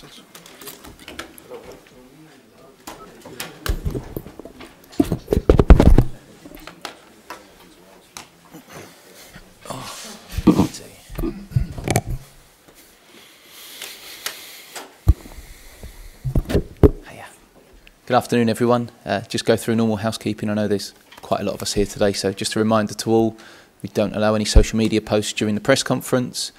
Good afternoon, everyone. Just go through normal housekeeping. I know there's quite a lot of us here today, so just a reminder to all, we don't allow any social media posts during the press conference.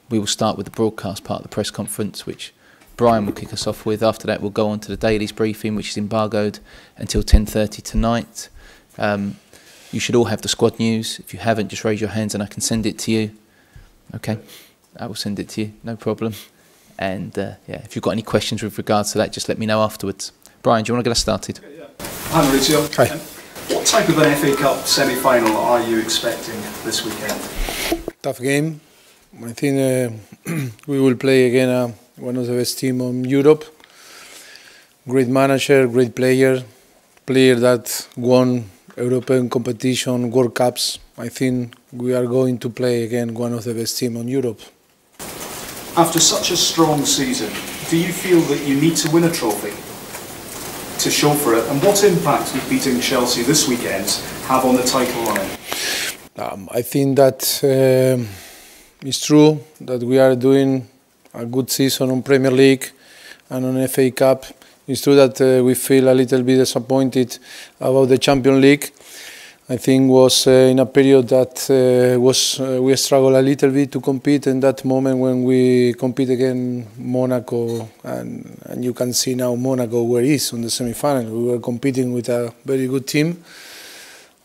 We will start with the broadcast part of the press conference, which Brian will kick us off with. After that, we'll go on to the Dailies briefing, which is embargoed until 10:30 tonight. You should all have the squad news. If you haven't, just raise your hands and I can send it to you. Okay, I will send it to you, no problem. And yeah, if you've got any questions with regards to that, just let me know afterwards. Brian, do you want to get us started? Okay, yeah. Hi Mauricio. Hi. What type of an FA Cup semi-final are you expecting this weekend? Tough game. I think we will play again one of the best teams in Europe. Great manager, great player that won European competition, World Cups. I think we are going to play again one of the best teams in Europe. After such a strong season, do you feel that you need to win a trophy to show for it? And what impact would beating Chelsea this weekend have on the title run? I think that it's true that we are doing a good season on Premier League and on FA Cup. It's true that we feel a little bit disappointed about the Champions League. I think was in a period that we struggled a little bit to compete in that moment when we compete against Monaco, and you can see now Monaco where it is on the semi-final. We were competing with a very good team,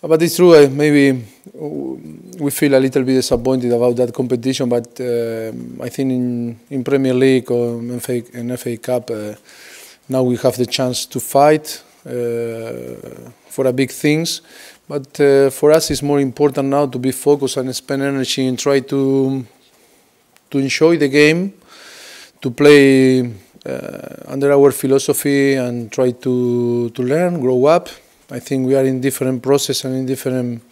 but it's true maybe we feel a little bit disappointed about that competition. But I think in Premier League or in FA Cup now we have the chance to fight for a big things. But for us, it's more important now to be focused and spend energy and try to enjoy the game, to play under our philosophy and try to learn, grow up. I think we are in different process and in different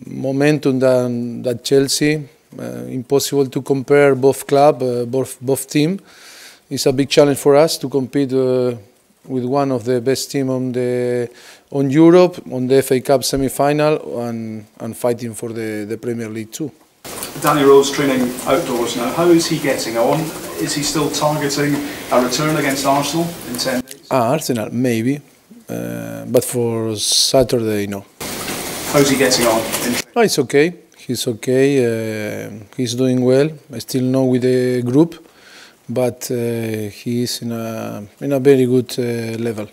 momentum than Chelsea. Impossible to compare both club, both team. It's a big challenge for us to compete with one of the best team on Europe, on the FA Cup semi-final, and fighting for the Premier League too. Danny Rose training outdoors now. How is he getting on? Is he still targeting a return against Arsenal in 10 days? Arsenal, maybe. But for Saturday, no. How's he getting on? No, it's okay. He's okay. He's doing well. I still know with the group, but he is in a very good level.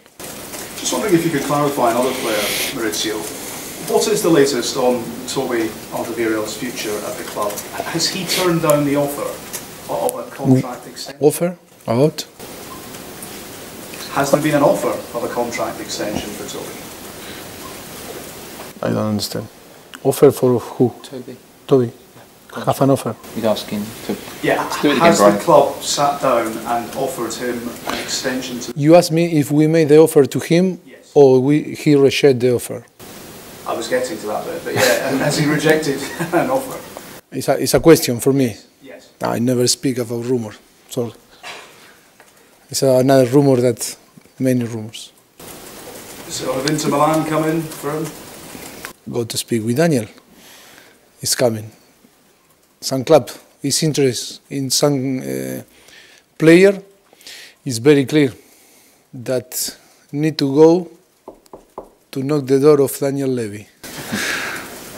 Just wondering if you could clarify another player, Mauricio. What is the latest on Toby Alderweireld's future at the club? Has he turned down the offer of a contract extension? Offer? About? Has there been an offer of a contract extension for Toby? I don't understand. Offer for who? Toby. Have an offer. He's asking to do it again, has the club sat down and offered him an extension to... You asked me if we made the offer to him, yes, or he rejected the offer. I was getting to that bit, but yeah, and has he rejected an offer? It's a question for me. Yes. I never speak about rumor, so it's another rumor that many rumors. So have Inter Milan come in for him? Go to speak with Daniel. He's coming. Some club is interested in some player. It's very clear that need to go to knock the door of Daniel Levy.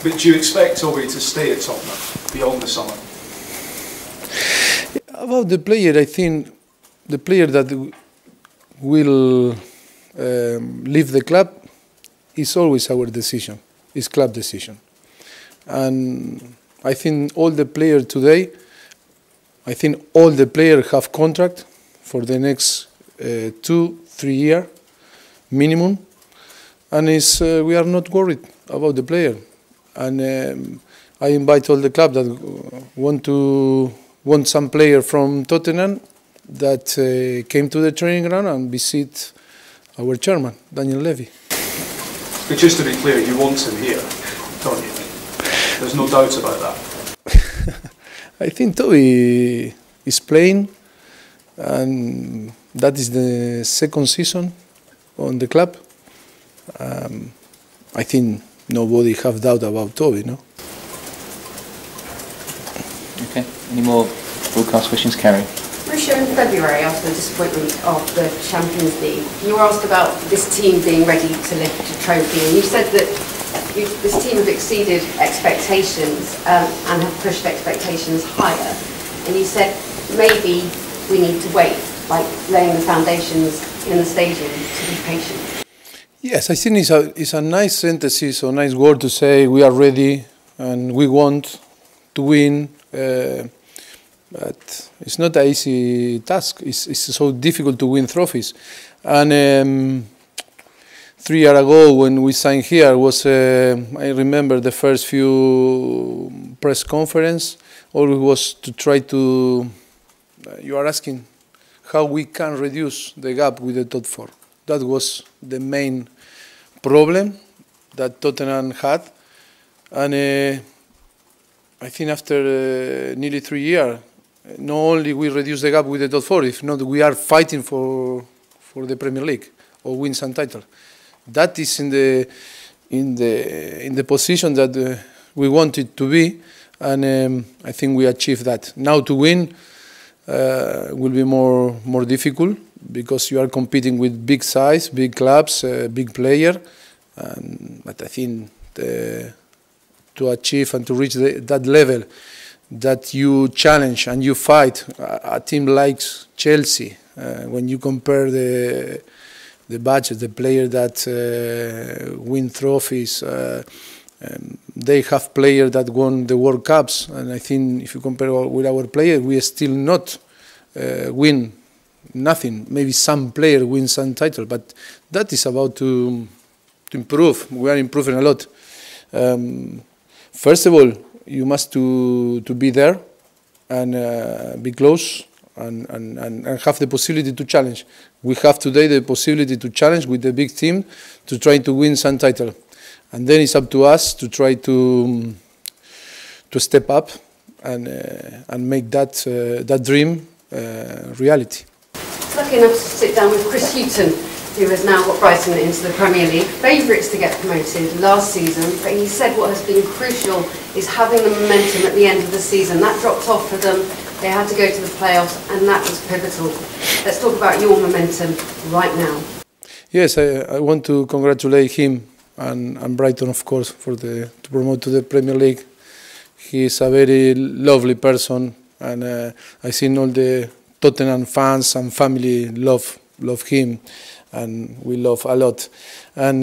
But do you expect Toby to stay at Tottenham beyond the summer? About the player, I think the player that will leave the club is always our decision. It's club decision. And I think all the players today, have contract for the next 2-3 years minimum, and we are not worried about the player. And I invite all the club that want some player from Tottenham that came to the training ground and visit our chairman, Daniel Levy. But just to be clear, you want him here, don't you? There's no doubt about that. I think Toby is playing and that is the second season on the club. I think nobody have doubt about Toby, no? Okay, any more broadcast questions, Carrie? Mauricio, in February, after the disappointment of the Champions League, you were asked about this team being ready to lift a trophy, and you said that this team have exceeded expectations and have pushed expectations higher. And you said maybe we need to wait, like laying the foundations in the stadium, to be patient. Yes, I think it's a nice sentence or nice word to say we are ready and we want to win. But it's not an easy task. It's so difficult to win trophies. And 3 years ago when we signed here was, I remember the first few press conference, always was to try to, you are asking how we can reduce the gap with the top four. That was the main problem that Tottenham had. And I think after nearly 3 years, not only we reduce the gap with the top four, if not we are fighting for the Premier League or win some title. That is in the position that we wanted to be, and I think we achieved that. Now to win will be more difficult because you are competing with big size, big clubs, big player. But I think to achieve and to reach that level that you challenge and you fight a team like Chelsea, when you compare the budget, the player that win trophies, they have players that won the World Cups, and I think if you compare with our players, we still not win nothing. Maybe some player win some title, but that is about to improve. We are improving a lot. First of all, you must to be there and be close and have the possibility to challenge. We have today the possibility to challenge with the big team to try to win some title, and then it's up to us to try to step up and make that dream reality. Lucky enough to sit down with Chris Hughton, who has now got Brighton into the Premier League. Favourites to get promoted last season, but he said what has been crucial is having the momentum at the end of the season. That dropped off for them. They had to go to the playoffs, and that was pivotal. Let's talk about your momentum right now. Yes, I want to congratulate him and Brighton, of course, for to promote to the Premier League. He is a very lovely person, and I seen all the Tottenham fans and family love him, and we love a lot. And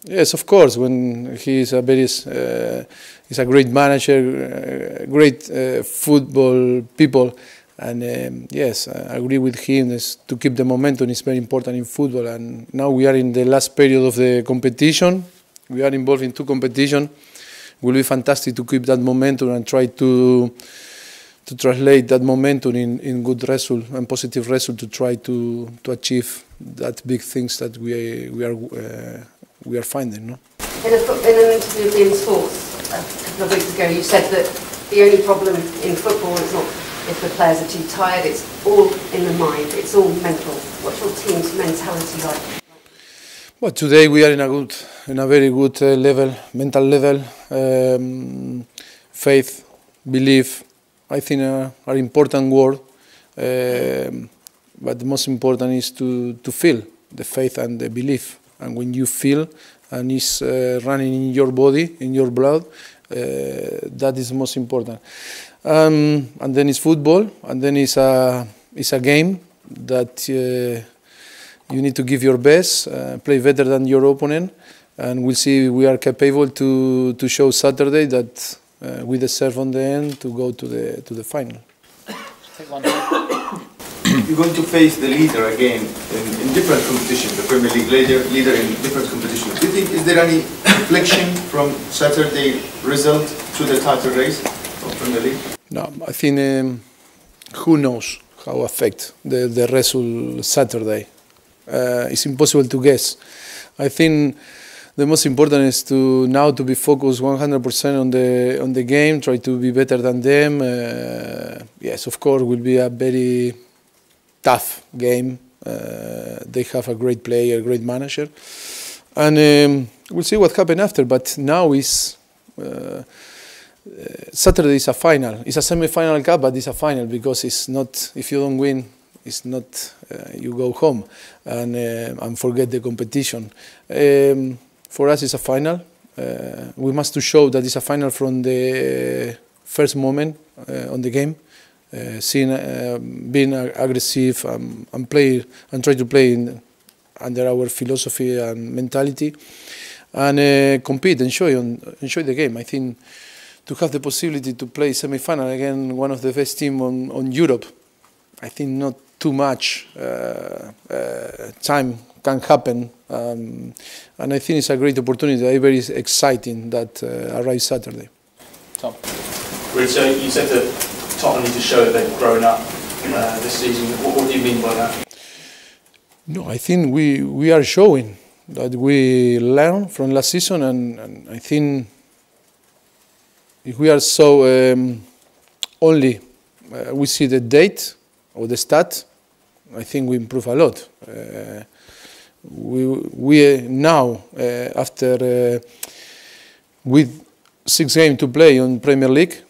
yes, of course, when he is he's a great manager, great football people, and yes, I agree with him. To keep the momentum is very important in football. And now we are in the last period of the competition. We are involved in 2 competitions. It will be fantastic to keep that momentum and try to translate that momentum in good result and positive result to try to achieve that big things that we are finding. No? In an interview with BeanymanSports a couple of weeks ago, you said that the only problem in football is not if the players are too tired, it's all in the mind, it's all mental. What's your team's mentality like? Well, today we are in a very good level, mental level. Faith, belief, I think are important words. But the most important is to feel the faith and the belief. And when you feel and it's running in your body, in your blood, that is most important. And then it's football, and then it's a game that you need to give your best, play better than your opponent, and we'll see if we are capable to show Saturday that we deserve on the end to go to the final. Take one. You're going to face the leader again in different competitions, the Premier League leader in different competitions. Do you think, is there any reflection from Saturday result to the title race of Premier League? No, I think who knows how affect the result Saturday. It's impossible to guess. I think the most important is to be focused 100% on the game, try to be better than them. Yes, of course, will be a very tough game. They have a great player, great manager, and we'll see what happens after. But now is Saturday is a final. It's a semi-final cup, but it's a final because it's not. If you don't win, it's not. You go home and forget the competition. For us, it's a final. We must to show that it's a final from the first moment on the game. Being aggressive and play and try to play under our philosophy and mentality, and compete, enjoy the game. I think to have the possibility to play semi-final against one of the best teams on Europe, I think not too much time can happen, and I think it's a great opportunity. Very exciting that arrives Saturday. Tom. Mauricio, you said that Tottenham need to show that they've grown up this season. What do you mean by that? No, I think we are showing that we learn from last season, and I think if we are so only we see the date or the stat, I think we improve a lot. We now after with 6 games to play on Premier League,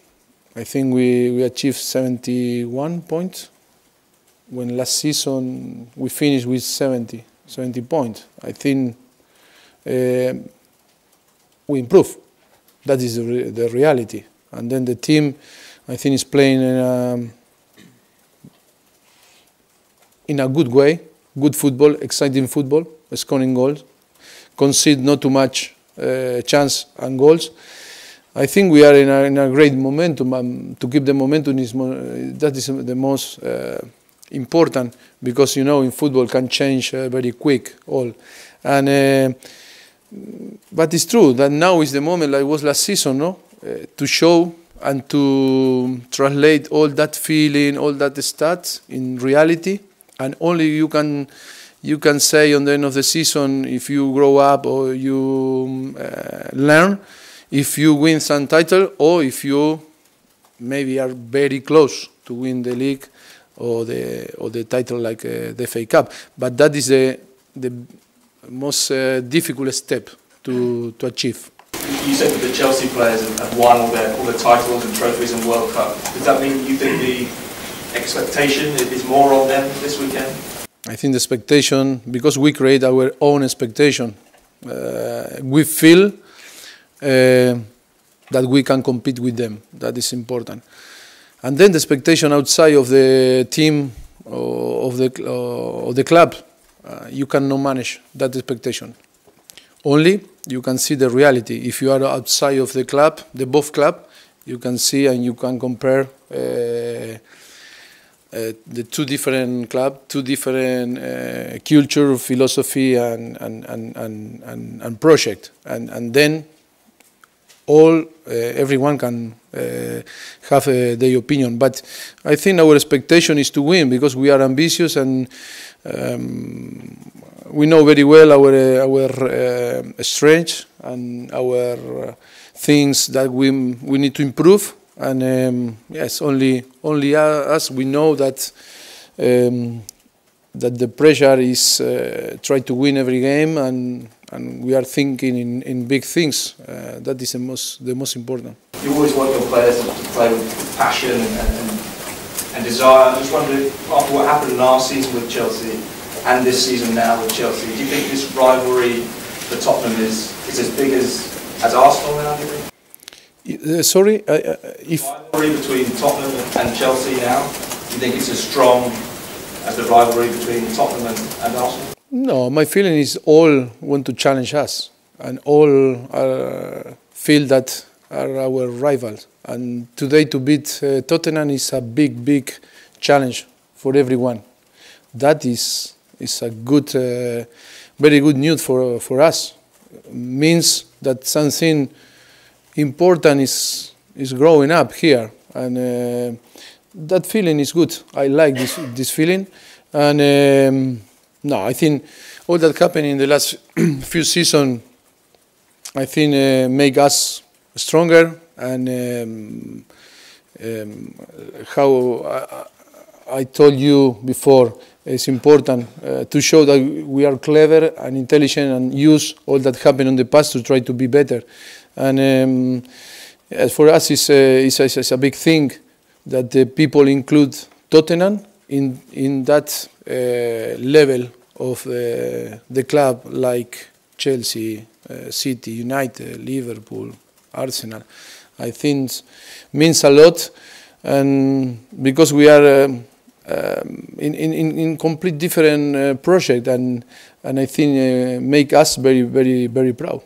I think we achieved 71 points, when last season we finished with 70 points. I think we improve. That is the reality. And then the team, I think, is playing in a good way, good football, exciting football, scoring goals, concede not too much chance and goals. I think we are in a great momentum. To keep the momentum that is the most important, because in football can change very quick all. And but it's true that now is the moment, like was last season, no, to show and to translate all that feeling, all that stats in reality, and only you can say on the end of the season if you grow up or you learn. If you win some title, or if you maybe are very close to win the league or the title like the FA Cup, but that is the most difficult step to achieve. You said that the Chelsea players have won all the titles and trophies and World Cup. Does that mean you think the expectation is more on them this weekend? I think the expectation, because we create our own expectation, we feel that we can compete with them. That is important. And then the expectation outside of the team or of the club, you cannot manage that expectation. Only you can see the reality. If you are outside of the club, the both club, you can see and you can compare the two different clubs, two different culture, philosophy, and project, and then everyone can have their opinion. But I think our expectation is to win, because we are ambitious, and we know very well our strengths and our things that we need to improve. And yes, only us, we know that that the pressure is try to win every game, and we are thinking in big things. That is the most important. You always want your players to play with passion and desire. I just wondered, after what happened last season with Chelsea and this season now with Chelsea, do you think this rivalry for Tottenham is as big as Arsenal now, do you think? Sorry, if rivalry between Tottenham and Chelsea now, do you think it's as strong as the rivalry between Tottenham and Arsenal? No, my feeling is all want to challenge us, and all feel that are our rivals. And today to beat Tottenham is a big challenge for everyone. That is a good, very good news for us. Means that something important is growing up here, and that feeling is good. I like this feeling, and no, I think all that happened in the last few seasons, I think make us stronger, and how I told you before, it's important to show that we are clever and intelligent and use all that happened in the past to try to be better. And for us, it's a big thing that the people include Tottenham in that level of the club, like Chelsea, City, United, Liverpool, Arsenal. I think means a lot, and because we are in complete different project, and I think make us very, very, very proud.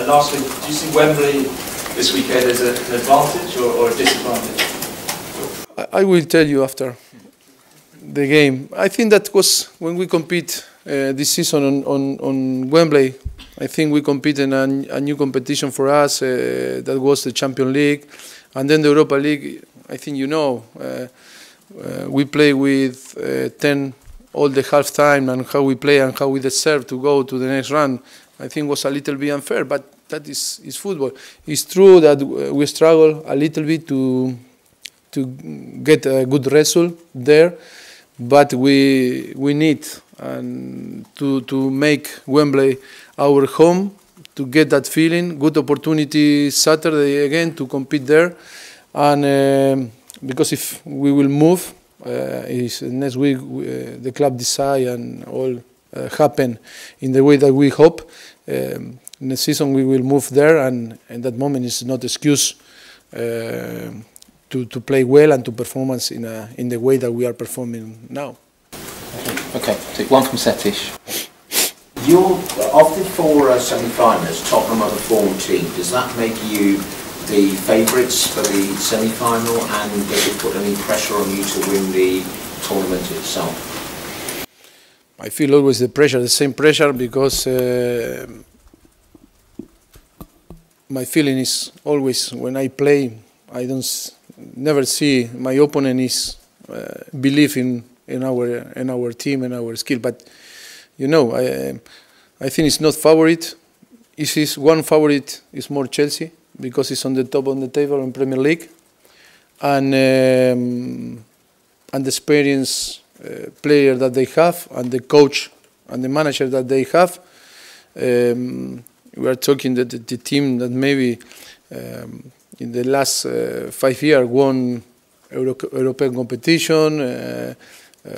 Lastly, do you see Wembley this weekend as an advantage or a disadvantage? I will tell you after the game. I think that was when we compete this season on Wembley. I think we compete in a new competition for us. That was the Champions League, and then the Europa League. I think you know we play with 10 all the half time, and how we play and how we deserve to go to the next round. I think was a little bit unfair, but that is football. It's true that we struggle a little bit to get a good result there, but we need to make Wembley our home, to get that feeling. Good opportunity Saturday again to compete there, and because if we will move, is next week the club decide and all happen in the way that we hope. Next season we will move there, and that moment is not excuse to play well and to performance in the way that we are performing now. Okay, take one from Setish. Of the four semi-finalists, Tottenham are the form team. Does that make you the favourites for the semi-final, and does it put any pressure on you to win the tournament itself? I feel always the same pressure, because my feeling is always when I play, I never see my opponent is believe in our team and our skill. But you know, I think it's not favorite. It is one favorite is more Chelsea, because it's on the top of the table in Premier League, and the experience player that they have, and the coach and the manager that they have. We are talking that the team that maybe in the last 5 years won European competition,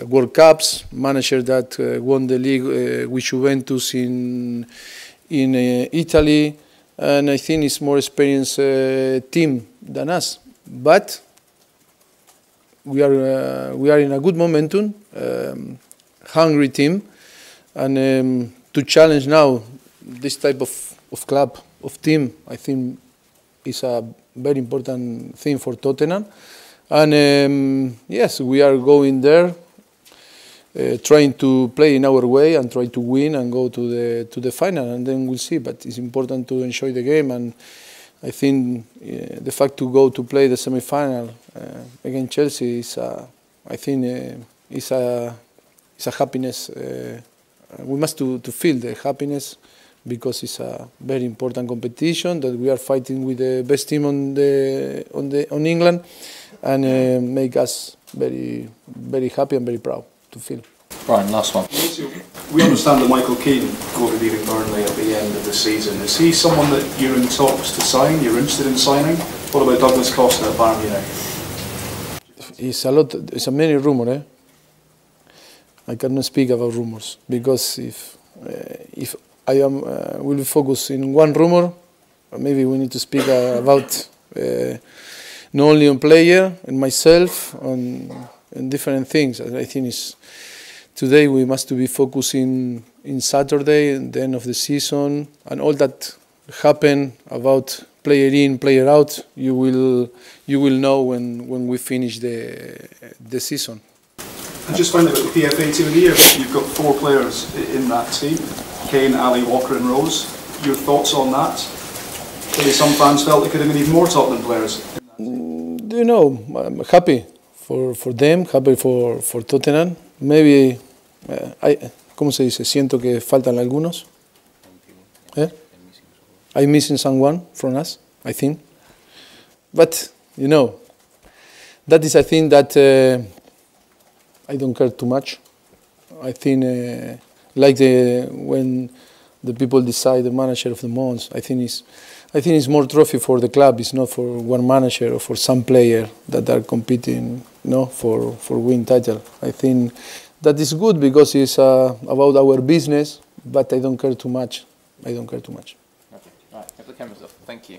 World Cups, manager that won the league with Juventus in Italy, and I think it's more experienced team than us. But we are in a good momentum, hungry team, and to challenge now this type of club, of team, I think is a very important thing for Tottenham. And yes, we are going there, trying to play in our way and try to win and go to the final, and then we'll see. But it's important to enjoy the game, and I think the fact to go to play the semi-final against Chelsea is, I think, is a happiness. We must to feel the happiness, because it's a very important competition that we are fighting with the best team on England, and make us very, very happy and very proud to feel. Brian, last one. We understand that Michael Keane will be leaving Burnley at the end of the season. Is he someone that you're in talks to sign, you're interested in signing? What about Douglas Costa at Bayern Munich? It's a many rumor. I cannot speak about rumors, because if I am will focus in one rumor, maybe we need to speak about not only on player and myself, on different things. I think today we must be focusing in Saturday, the end of the season, and all that happen about player in, player out. You will know when we finish the season. I just found out about the PFA Team of the Year. You've got 4 players in that team: Kane, Ali, Walker, and Rose. Your thoughts on that? Maybe some fans felt there could have been even more Tottenham players. You know, I'm happy for them, happy for Tottenham. Maybe, ¿cómo se dice? Siento que faltan algunos. I'm missing someone from us, I think. But, you know, that is, I think, that I don't care too much. I think when the people decide the manager of the month, I think it's more trophy for the club. It's not for one manager or for some player that are competing, for win title. I think that is good because it's about our business, but I don't care too much. I don't care too much. Okay. Right, have the cameras off. Thank you.